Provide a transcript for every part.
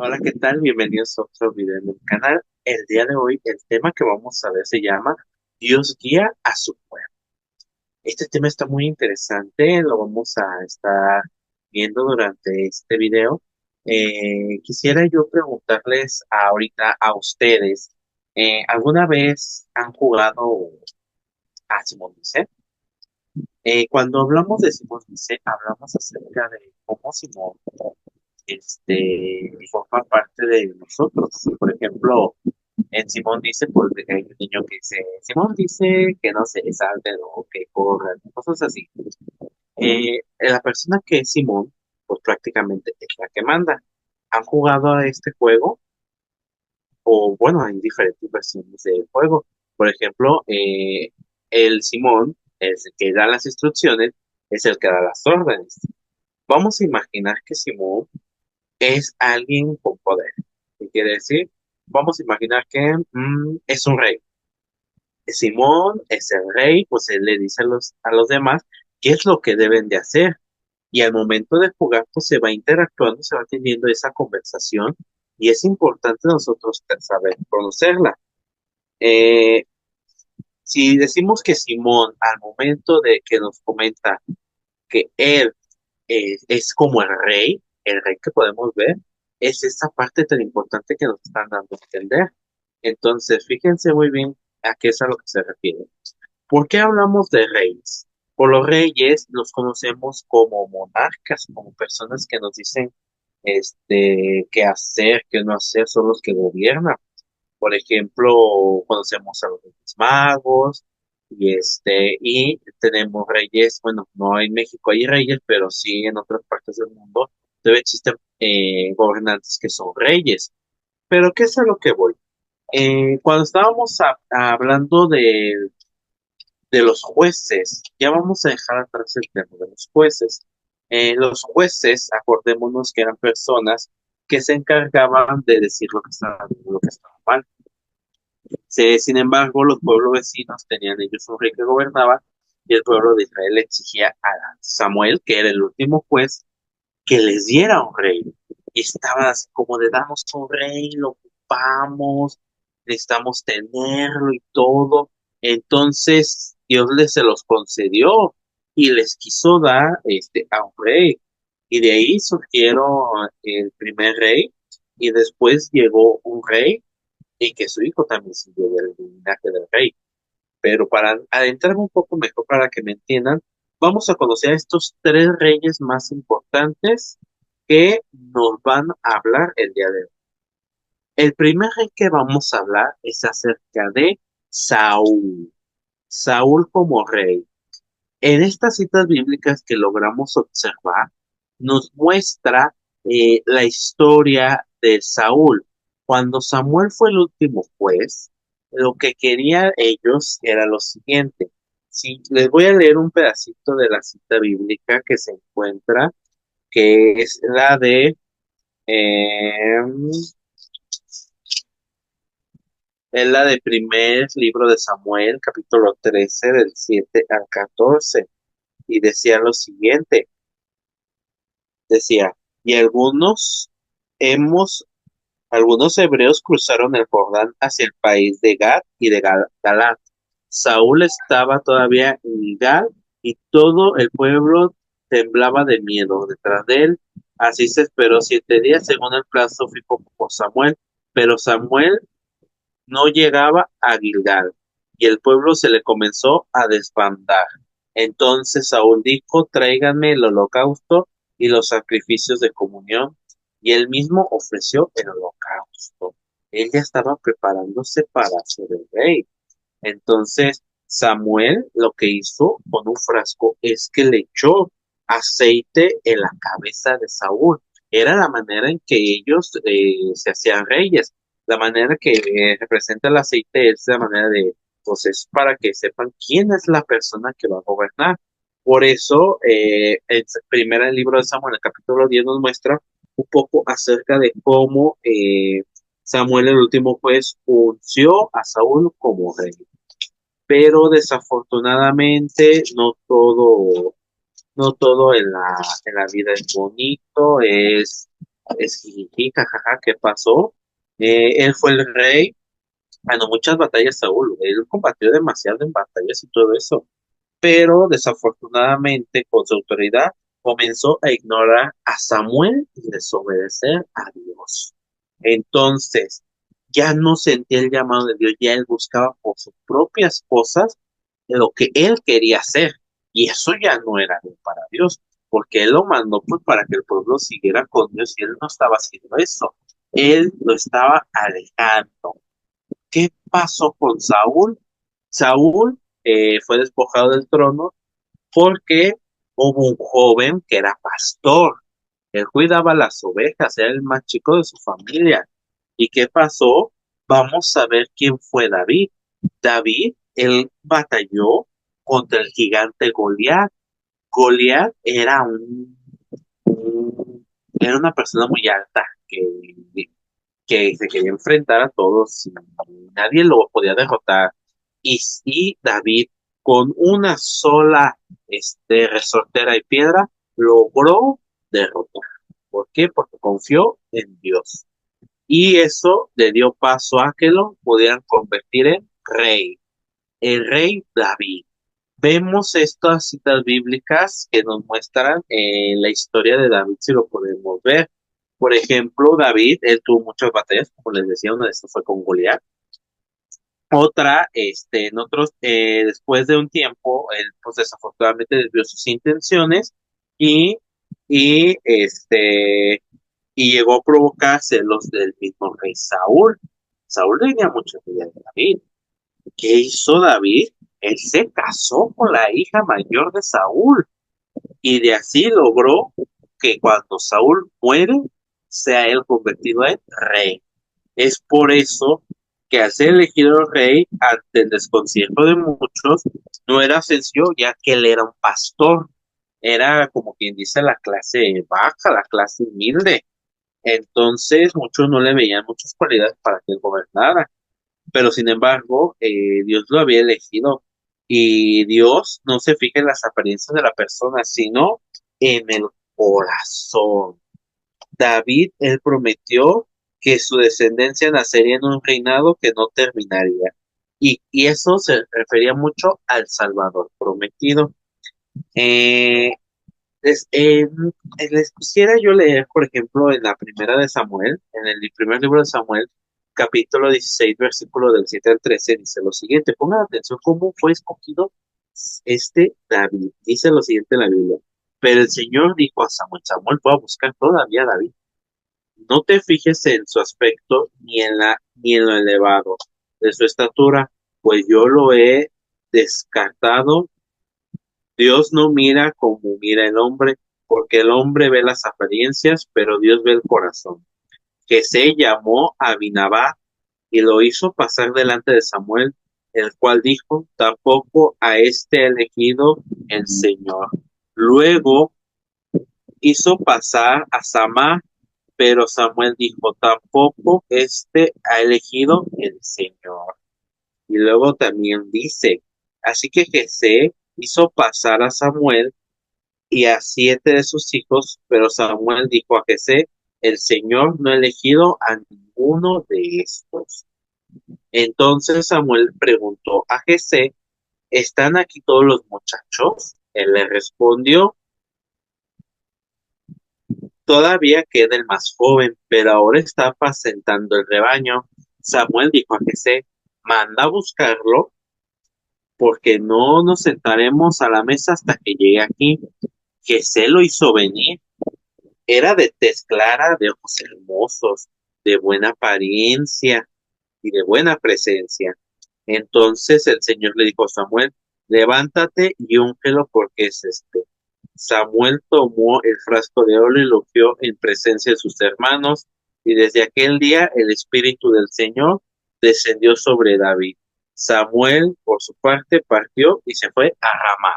Hola, ¿qué tal? Bienvenidos a otro video en el canal. El día de hoy, el tema que vamos a ver se llama Dios guía a su pueblo. Este tema está muy interesante, lo vamos a estar viendo durante este video. Quisiera yo preguntarles ahorita a ustedes, ¿alguna vez han jugado a Simón Dice? Cuando hablamos de Simón Dice, hablamos acerca de cómo Simón forma parte de nosotros. Por ejemplo, en Simón dice, porque hay un niño que dice, Simón dice que no se salte o que corra, cosas así. La persona que es Simón, pues prácticamente es la que manda. ¿Han jugado a este juego? O bueno, hay diferentes versiones del juego. Por ejemplo, el Simón es el que da las instrucciones, es el que da las órdenes. Vamos a imaginar que Simón es alguien con poder. ¿Qué quiere decir? Vamos a imaginar que es un rey. Simón es el rey, pues él le dice a los demás qué es lo que deben de hacer. Y al momento de jugar, pues se va interactuando, se va teniendo esa conversación y es importante nosotros saber conocerla. Eh, si decimos que Simón, al momento de que nos comenta que él es como el rey que podemos ver, es esa parte tan importante que nos están dando a entender. Entonces, fíjense muy bien a qué es a lo que se refiere. ¿Por qué hablamos de reyes? Por los reyes los conocemos como monarcas, como personas que nos dicen qué hacer, qué no hacer, son los que gobiernan. Por ejemplo, conocemos a los Reyes Magos y tenemos reyes, bueno, no en México hay reyes, pero sí en otras partes del mundo todavía existen gobernantes que son reyes. Pero ¿qué es a lo que voy? Cuando estábamos hablando de los jueces, ya vamos a dejar atrás el tema de los jueces. Los jueces, acordémonos que eran personas que se encargaban de decir lo que estaba bien y lo que estaba mal. Sin embargo, los pueblos vecinos tenían ellos un rey que gobernaba y el pueblo de Israel le exigía a Samuel, que era el último juez, que les diera un rey. Y estaban así como de damos un rey, lo ocupamos, necesitamos tenerlo y todo. Entonces Dios les se los concedió y les quiso dar a un rey. Y de ahí surgieron el primer rey y después llegó un rey y que su hijo también siguió del linaje del rey. Pero para adentrarme un poco mejor, para que me entiendan, vamos a conocer a estos tres reyes más importantes que nos van a hablar el día de hoy. El primer rey que vamos a hablar es acerca de Saúl. Saúl como rey. En estas citas bíblicas que logramos observar, nos muestra la historia de Saúl. Cuando Samuel fue el último juez, lo que querían ellos era lo siguiente. Sí, les voy a leer un pedacito de la cita bíblica que se encuentra, que eh, es la de primer libro de Samuel, capítulo 13 del 7 al 14. Y decía lo siguiente. Decía, y hemos, algunos hebreos cruzaron el Jordán hacia el país de Gad y de Galaad. Saúl estaba todavía en Gad y todo el pueblo temblaba de miedo detrás de él. Así se esperó 7 días según el plazo fijo por Samuel, pero Samuel no llegaba a Gilgal y el pueblo se le comenzó a desbandar. Entonces Saúl dijo, tráiganme el holocausto y los sacrificios de comunión, y él mismo ofreció el holocausto. Él ya estaba preparándose para ser el rey. Entonces Samuel lo que hizo con un frasco es que le echó aceite en la cabeza de Saúl. Era la manera en que ellos se hacían reyes. La manera que representa el aceite es la manera de, pues es para que sepan quién es la persona que va a gobernar. Por eso, el primer libro de Samuel, el capítulo 10, nos muestra un poco acerca de cómo Samuel el último juez unció a Saúl como rey, pero desafortunadamente no todo en la vida es bonito, es jijiji, jajaja, ¿qué pasó? Él fue el rey, ganó muchas batallas Saúl, él combatió demasiado en batallas y todo eso, pero desafortunadamente con su autoridad comenzó a ignorar a Samuel y desobedecer a Dios. Entonces, ya no sentía el llamado de Dios, ya él buscaba por sus propias cosas lo que él quería hacer. Y eso ya no era bien para Dios, porque él lo mandó pues para que el pueblo siguiera con Dios y él no estaba haciendo eso. Él lo estaba alejando. ¿Qué pasó con Saúl? Saúl fue despojado del trono porque hubo un joven que era pastor. Él cuidaba las ovejas, era el más chico de su familia. ¿Y qué pasó? Vamos a ver quién fue David. David, él batalló contra el gigante Goliat. Goliat era una persona muy alta que se quería enfrentar a todos y nadie lo podía derrotar. Y David, con una sola resortera y piedra, logró derrotar. ¿Por qué? Porque confió en Dios. Y eso le dio paso a que lo pudieran convertir en rey, el rey David. Vemos estas citas bíblicas que nos muestran la historia de David, si lo podemos ver. Por ejemplo, David, él tuvo muchas batallas, como les decía, una de estas fue con Goliat. Otra, después de un tiempo, él, pues desafortunadamente desvió sus intenciones y, y, este, y llegó a provocar celos del mismo rey Saúl. Saúl tenía mucha envidia de David. ¿Qué hizo David? Él se casó con la hija mayor de Saúl y de así logró que cuando Saúl muere, sea él convertido en rey. Es por eso que al ser elegido rey, ante el desconcierto de muchos, no era sencillo, ya que él era un pastor. Era como quien dice la clase baja, la clase humilde. Entonces, muchos no le veían muchas cualidades para que él gobernara. Pero sin embargo, Dios lo había elegido. Y Dios no se fija en las apariencias de la persona, sino en el corazón. David, él prometió que su descendencia nacería en un reinado que no terminaría. Y eso se refería mucho al Salvador prometido. Eh, les quisiera yo leer, por ejemplo, en la primera de Samuel, en el primer libro de Samuel, capítulo 16, versículo del 7 al 13, dice lo siguiente, pongan atención cómo fue escogido este David. Dice lo siguiente en la Biblia. Pero el Señor dijo a Samuel, Samuel fue a buscar todavía a David. No te fijes en su aspecto ni en lo elevado de su estatura, pues yo lo he descartado. Dios no mira como mira el hombre, porque el hombre ve las apariencias, pero Dios ve el corazón. Que se llamó Abinadab y lo hizo pasar delante de Samuel, el cual dijo, tampoco a este ha elegido el Señor. Luego hizo pasar a Samá, pero Samuel dijo, tampoco este ha elegido el Señor. Y luego también dice, así que Jesé hizo pasar a Samuel y a 7 de sus hijos, pero Samuel dijo a Jesé, el Señor no ha elegido a ninguno de estos. Entonces Samuel preguntó a Jesé, ¿están aquí todos los muchachos? Él le respondió, todavía queda el más joven, pero ahora está apacentando el rebaño. Samuel dijo a Jesé, manda a buscarlo, porque no nos sentaremos a la mesa hasta que llegue aquí. Jesé lo hizo venir. Era de tez clara, de ojos hermosos, de buena apariencia y de buena presencia. Entonces el Señor le dijo a Samuel, levántate y úngelo porque es este. Samuel tomó el frasco de oro y lo ungió en presencia de sus hermanos, y desde aquel día el Espíritu del Señor descendió sobre David. Samuel, por su parte, partió y se fue a Ramá.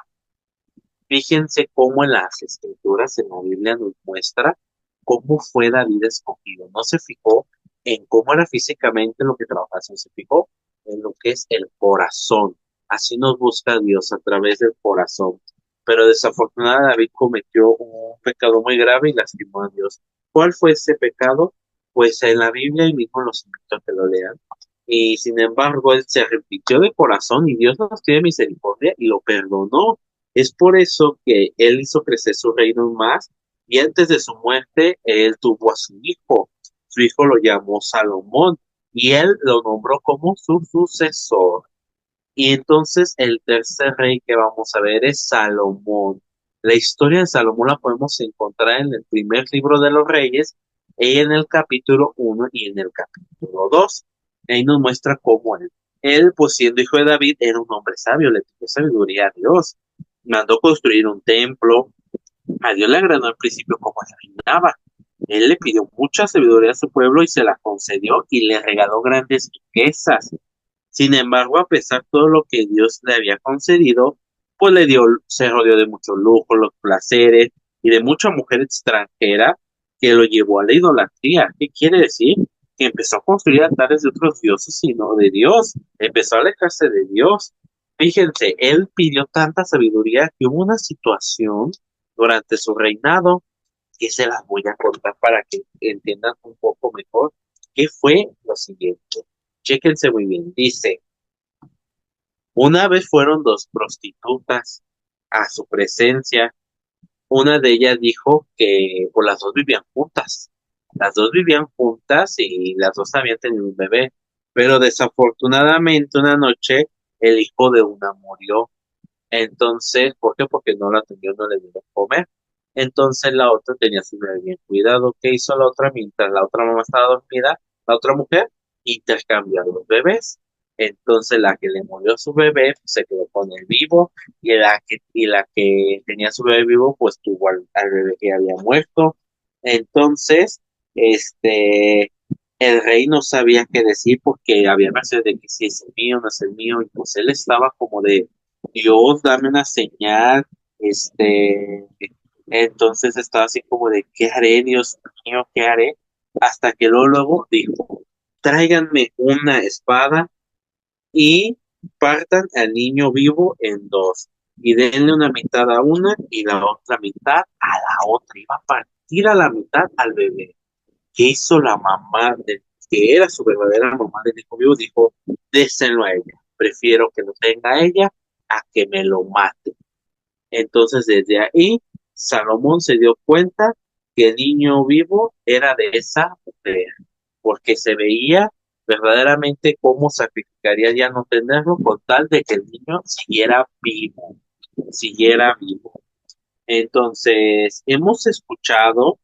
Fíjense cómo en las escrituras, en la Biblia nos muestra cómo fue David escogido. No se fijó en cómo era físicamente lo que trabajaba, se fijó en lo que es el corazón. Así nos busca Dios a través del corazón. Pero desafortunadamente David cometió un pecado muy grave y lastimó a Dios. ¿Cuál fue ese pecado? Pues en la Biblia y mismo los invito a que lo lean. Y sin embargo, él se arrepintió de corazón y Dios nos tiene misericordia y lo perdonó. Es por eso que él hizo crecer su reino más y antes de su muerte, él tuvo a su hijo. Su hijo lo llamó Salomón y él lo nombró como su sucesor. Y entonces el tercer rey que vamos a ver es Salomón. La historia de Salomón la podemos encontrar en el primer libro de los reyes, en el capítulo 1 y en el capítulo 2. Ahí nos muestra cómo él, pues siendo hijo de David, era un hombre sabio, le pidió sabiduría a Dios. Mandó construir un templo. A Dios le agradó al principio cómo reinaba. Él le pidió mucha sabiduría a su pueblo y se la concedió y le regaló grandes riquezas. Sin embargo, a pesar de todo lo que Dios le había concedido, pues se rodeó de muchos lujos, los placeres y de mucha mujer extranjera que lo llevó a la idolatría. ¿Qué quiere decir? Que empezó a construir altares de otros dioses y no de Dios. Empezó a alejarse de Dios. Fíjense, él pidió tanta sabiduría que hubo una situación durante su reinado que se las voy a contar para que entiendan un poco mejor qué fue lo siguiente. Chéquense muy bien. Dice, una vez fueron dos prostitutas a su presencia. Una de ellas dijo que pues, las dos vivían juntas. Las dos vivían juntas y las dos habían tenido un bebé. Pero desafortunadamente una noche el hijo de una murió. Entonces, ¿por qué? Porque no la atendió, no le dio a comer. Entonces la otra tenía su bebé bien cuidado. ¿Qué hizo la otra? Mientras la otra mamá estaba dormida, la otra mujer intercambió los bebés. Entonces la que le murió su bebé pues, se quedó con el vivo y la que tenía su bebé vivo pues tuvo al bebé que había muerto. Entonces, este, el rey no sabía qué decir porque había veces de que si es el mío, no es el mío, y pues él estaba como de Dios, dame una señal, entonces estaba así como de, ¿qué haré, Dios mío, qué haré? Hasta que luego dijo, tráiganme una espada y partan al niño vivo en dos, y denle una mitad a una y la otra mitad a la otra, iba a partir a la mitad al bebé. ¿Qué hizo la mamá que era su verdadera mamá del hijo vivo? Dijo, désenlo a ella, prefiero que lo tenga ella a que me lo mate. Entonces desde ahí Salomón se dio cuenta que el niño vivo era de esa mujer, porque se veía verdaderamente cómo sacrificaría ya no tenerlo con tal de que el niño siguiera vivo, siguiera vivo. Entonces, hemos escuchado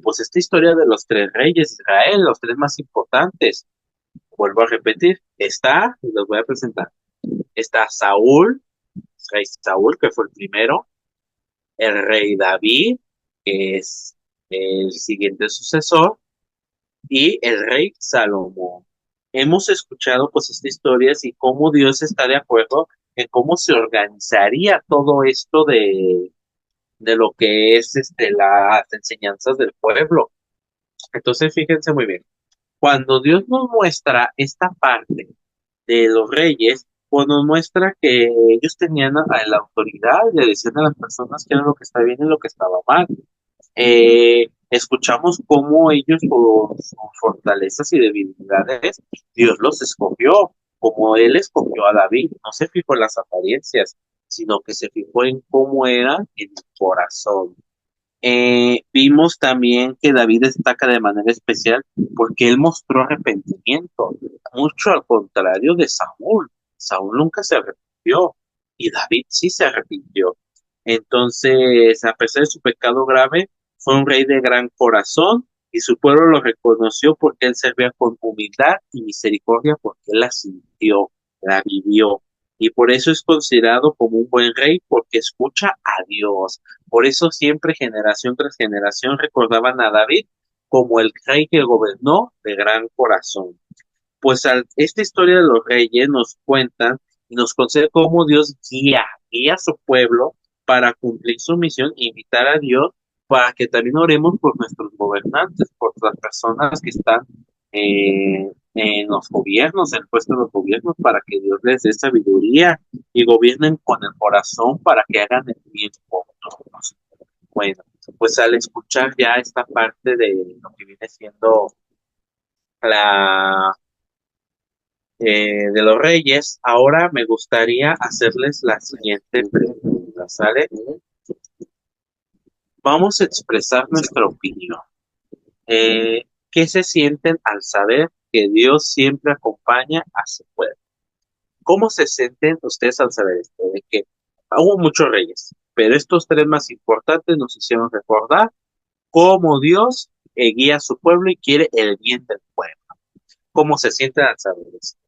pues esta historia de los tres reyes de Israel, los tres más importantes. Vuelvo a repetir, y los voy a presentar. Está Saúl, rey Saúl, que fue el primero, el rey David, que es el siguiente sucesor, y el rey Salomón. Hemos escuchado pues estas historias y cómo Dios está de acuerdo en cómo se organizaría todo esto de lo que es las enseñanzas del pueblo. Entonces, fíjense muy bien, cuando Dios nos muestra esta parte de los reyes, pues nos muestra que ellos tenían la autoridad de decirle a las personas qué era lo que estaba bien y lo que estaba mal. Escuchamos cómo ellos, por sus fortalezas y debilidades, Dios los escogió, como Él escogió a David. No se fijó en las apariencias, sino que se fijó en cómo era en el corazón. Vimos también que David destaca de manera especial porque él mostró arrepentimiento, mucho al contrario de Saúl. Saúl nunca se arrepintió y David sí se arrepintió. Entonces, a pesar de su pecado grave, fue un rey de gran corazón y su pueblo lo reconoció porque él servía con humildad y misericordia porque él la sintió, la vivió. Y por eso es considerado como un buen rey porque escucha a Dios. Por eso siempre generación tras generación recordaban a David como el rey que gobernó de gran corazón. Pues esta historia de los reyes nos cuentan y nos concede cómo Dios guía a su pueblo para cumplir su misión e invitar a Dios para que también oremos por nuestros gobernantes, por las personas que están en los gobiernos, en el puesto de los gobiernos, para que Dios les dé sabiduría y gobiernen con el corazón para que hagan el bien por todos. Bueno, pues al escuchar ya esta parte de lo que viene siendo la de los reyes, ahora me gustaría hacerles la siguiente pregunta, ¿sale? Vamos a expresar nuestra opinión. ¿Qué se sienten al saber que Dios siempre acompaña a su pueblo? ¿Cómo se sienten ustedes al saber esto? De que hubo muchos reyes, pero estos tres más importantes nos hicieron recordar cómo Dios guía a su pueblo y quiere el bien del pueblo. ¿Cómo se sienten al saber esto?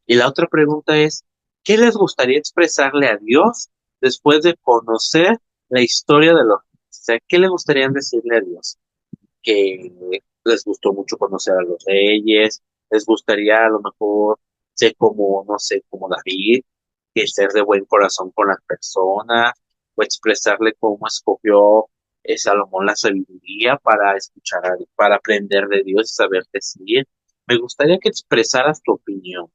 Y la otra pregunta es, ¿qué les gustaría expresarle a Dios después de conocer la historia de los reyes? O sea, ¿qué le gustaría decirle a Dios? Que les gustó mucho conocer a los reyes, les gustaría a lo mejor ser como, no sé, como David, que ser de buen corazón con las personas, o expresarle cómo escogió Salomón la sabiduría para escuchar, para aprender de Dios y saber decir. Me gustaría que expresaras tu opinión.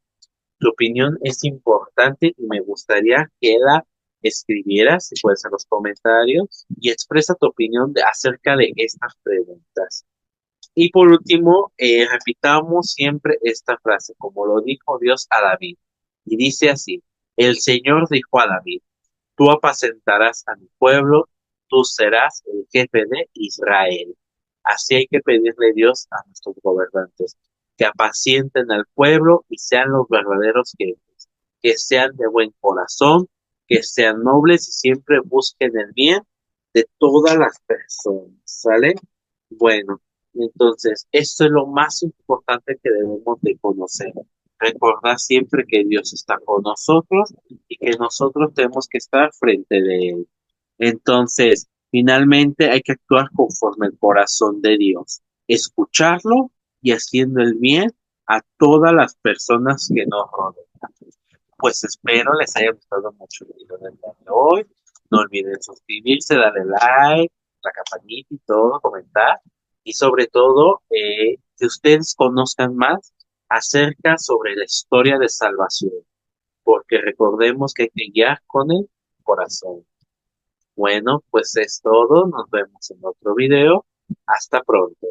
Tu opinión es importante y me gustaría que la escribieras, si puedes, en los comentarios y expresa tu opinión acerca de estas preguntas. Y por último, repitamos siempre esta frase, como lo dijo Dios a David. Y dice así, el Señor dijo a David, tú apacentarás a mi pueblo, tú serás el jefe de Israel. Así hay que pedirle a Dios a nuestros gobernantes, que apacienten al pueblo y sean los verdaderos jefes, que sean de buen corazón, que sean nobles y siempre busquen el bien de todas las personas, ¿sale? Bueno, entonces, esto es lo más importante que debemos de conocer. Recordar siempre que Dios está con nosotros y que nosotros tenemos que estar frente de Él. Entonces, finalmente hay que actuar conforme el corazón de Dios, escucharlo y haciendo el bien a todas las personas que nos rodean. Pues espero les haya gustado mucho el video del día de hoy. No olviden suscribirse, darle like, la campanita y todo, comentar. Y sobre todo, que ustedes conozcan más acerca sobre la historia de salvación. Porque recordemos que hay que guiar con el corazón. Bueno, pues es todo. Nos vemos en otro video. Hasta pronto.